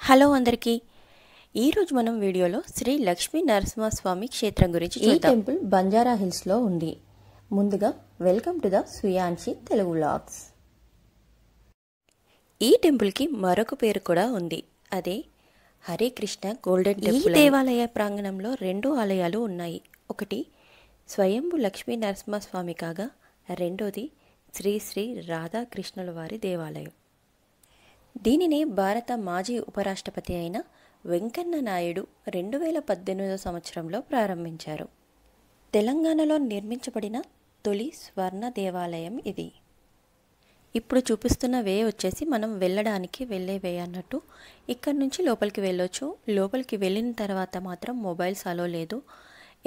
Hello అందరికీ. ఈరోజు మనం వీడియోలో శ్రీ లక్ష్మీ నరసింహస్వామి క్షేత్రం గురించి చూద్దాం. ఈ టెంపుల్ బంజారా హిల్స్లో ఉంది. ముందుగా welcome to the Suyanshi Telugu vlogs. ఈ టెంపుల్కి మరొక పేరు కూడా ఉంది, అదే హరే కృష్ణ గోల్డెన్ టెంపుల్. ఈ దేవాలయ ప్రాంగణంలో రెండు ఆలయాలు ఉన్నాయి. ఒకటి స్వయంభు లక్ష్మీ నరసింహస్వామి కాగా రెండోది శ్రీ శ్రీ రాధాకృష్ణుల వారి దేవాలయం. దీనిని భారత మాజీ ఉపరాష్ట్రపతి అయిన వెంకన్న నాయుడు 2018 సంవత్సరంలో ప్రారంభించారు. తెలంగాణలో నిర్మించబడిన తొలి స్వర్ణ దేవాలయం ఇది. ఇప్పుడు చూపిస్తున్న వే వచ్చేసి మనం వెళ్ళడానికి వెళ్ళే వే అన్నట్టు. ఇక్కడ నుంచి లోపలికి వెళ్ళొచ్చు. లోపలికి వెళ్ళిన తర్వాత మాత్రం మొబైల్స్ అలో లేదు.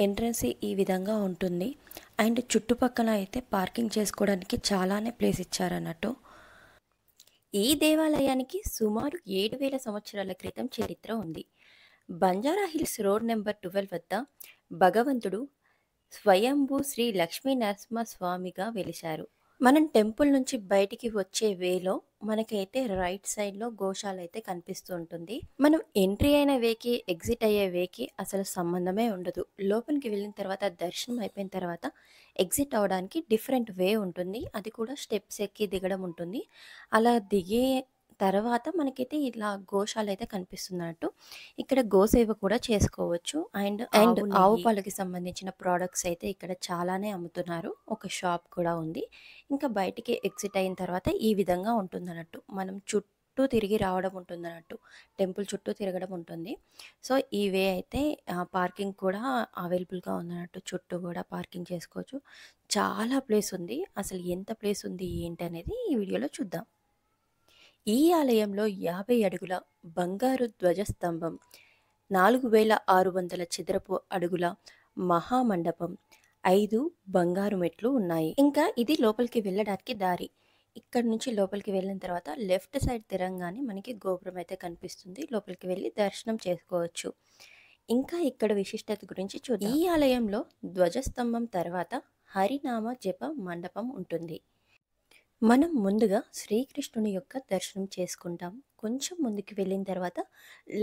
ఎంట్రన్స్ ఈ విధంగా ఉంటుంది. అండ్ చుట్టుపక్కల అయితే పార్కింగ్ చేసుకోవడానికి చాలానే ప్లేస్ ఇచ్చారన్నట్టు. ఈ దేవాలయానికి సుమారు 7000 సంవత్సరాల క్రితం చరిత్ర ఉంది. బంజారా హిల్స్ రోడ్ నెంబర్ 12 వద్ద భగవంతుడు స్వయంభూ శ్రీ లక్ష్మీ నరసింహస్వామిగా వెలిశారు. మనం టెంపుల్ నుంచి బయటికి వచ్చే వేలో మనకైతే రైట్ సైడ్లో గోశాల అయితే కనిపిస్తూ ఉంటుంది. మనం ఎంట్రీ అయిన వేకి ఎగ్జిట్ అయ్యే వేకి అసలు సంబంధమే ఉండదు. లోపలికి వెళ్ళిన తర్వాత దర్శనం అయిపోయిన తర్వాత ఎగ్జిట్ అవడానికి డిఫరెంట్ వే ఉంటుంది. అది కూడా స్టెప్స్ ఎక్కి దిగడం ఉంటుంది. అలా దిగే తర్వాత మనకైతే ఇలా గోశాల అయితే కనిపిస్తున్నట్టు. ఇక్కడ గోసేవ కూడా చేసుకోవచ్చు. అండ్ ఆవు పాలకి సంబంధించిన ప్రోడక్ట్స్ అయితే ఇక్కడ చాలానే అమ్ముతున్నారు. ఒక షాప్ కూడా ఉంది. ఇంకా బయటికి ఎగ్జిట్ అయిన తర్వాత ఈ విధంగా ఉంటుందన్నట్టు. మనం చుట్టూ తిరిగి రావడం ఉంటుందన్నట్టు. టెంపుల్ చుట్టూ తిరగడం ఉంటుంది. సో ఈ వే అయితే పార్కింగ్ కూడా అవైలబుల్గా ఉందన్నట్టు. చుట్టూ కూడా పార్కింగ్ చేసుకోవచ్చు. చాలా ప్లేస్ ఉంది. అసలు ఎంత ప్లేస్ ఉంది ఏంటి అనేది ఈ వీడియోలో చూద్దాం. ఈ ఆలయంలో 50 అడుగుల బంగారు ధ్వజస్తంభం, 4600 చదరపు అడుగుల మహామండపం, 5 బంగారు మెట్లు ఉన్నాయి. ఇంకా ఇది లోపలికి వెళ్ళడానికి దారి. ఇక్కడ నుంచి లోపలికి వెళ్ళిన తర్వాత లెఫ్ట్ సైడ్ తిరంగానే మనకి గోపురం అయితే కనిపిస్తుంది. లోపలికి వెళ్ళి దర్శనం చేసుకోవచ్చు. ఇంకా ఇక్కడ విశిష్టత గురించి చూద్దాం. ఈ ఆలయంలో ధ్వజస్తంభం తర్వాత హరినామ జప మండపం ఉంటుంది. మనం ముందుగా శ్రీకృష్ణుని యొక్క దర్శనం చేసుకుంటాం. కొంచెం ముందుకు వెళ్ళిన తర్వాత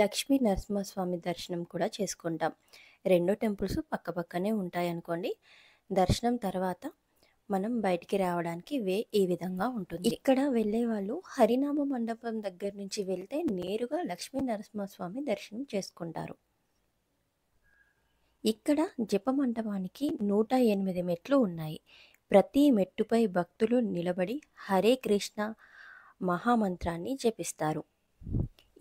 లక్ష్మీ నరసింహస్వామి దర్శనం కూడా చేసుకుంటాం. రెండు టెంపుల్స్ పక్కపక్కనే ఉంటాయి అనుకోండి. దర్శనం తర్వాత మనం బయటికి రావడానికి వే ఈ విధంగా ఉంటుంది. ఇక్కడ వెళ్ళే వాళ్ళు హరినామ మండపం దగ్గర నుంచి వెళ్తే నేరుగా లక్ష్మీ నరసింహస్వామి దర్శనం చేసుకుంటారు. ఇక్కడ జప మండపానికి 108 మెట్లు ఉన్నాయి. ప్రతి మెట్టుపై భక్తులు నిలబడి హరే కృష్ణ మహామంత్రాన్ని జపిస్తారు.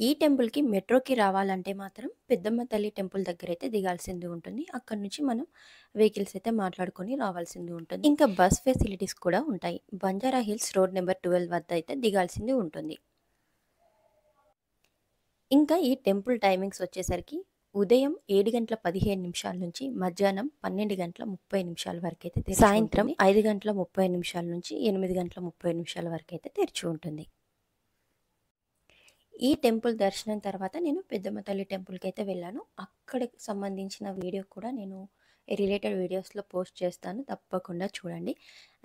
ఈ టెంపుల్కి మెట్రోకి రావాలంటే మాత్రం పెద్దమ్మ తల్లి టెంపుల్ దగ్గర అయితే దిగాల్సింది ఉంటుంది. అక్కడ నుంచి మనం వెహికల్స్ అయితే మాట్లాడుకొని రావాల్సింది ఉంటుంది. ఇంకా బస్ ఫెసిలిటీస్ కూడా ఉంటాయి. బంజారా హిల్స్ రోడ్ నెంబర్ 12 వద్ద అయితే దిగాల్సింది ఉంటుంది. ఇంకా ఈ టెంపుల్ టైమింగ్స్ వచ్చేసరికి ఉదయం 7:15 నుంచి మధ్యాహ్నం 12:30 వరకు అయితే తెరిచి, సాయంత్రం 5:30 నుంచి 8:30 వరకు అయితే తెరిచి ఉంటుంది. ఈ టెంపుల్ దర్శనం తర్వాత నేను పెద్దమ్మ తల్లి టెంపుల్కి అయితే వెళ్ళాను. అక్కడికి సంబంధించిన వీడియో కూడా నేను రిలేటెడ్ వీడియోస్లో పోస్ట్ చేస్తాను, తప్పకుండా చూడండి.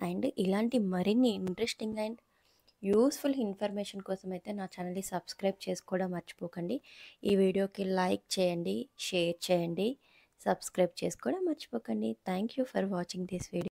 అండ్ ఇలాంటి మరిన్ని ఇంట్రెస్టింగ్ అండ్ యూస్ఫుల్ ఇన్ఫర్మేషన్ కోసం అయితే నా ఛానల్ని సబ్స్క్రైబ్ చేసుకోవడం మర్చిపోకండి. ఈ వీడియోకి లైక్ చేయండి, షేర్ చేయండి, సబ్స్క్రైబ్ చేసుకోవడం మర్చిపోకండి. Thank you for watching this video.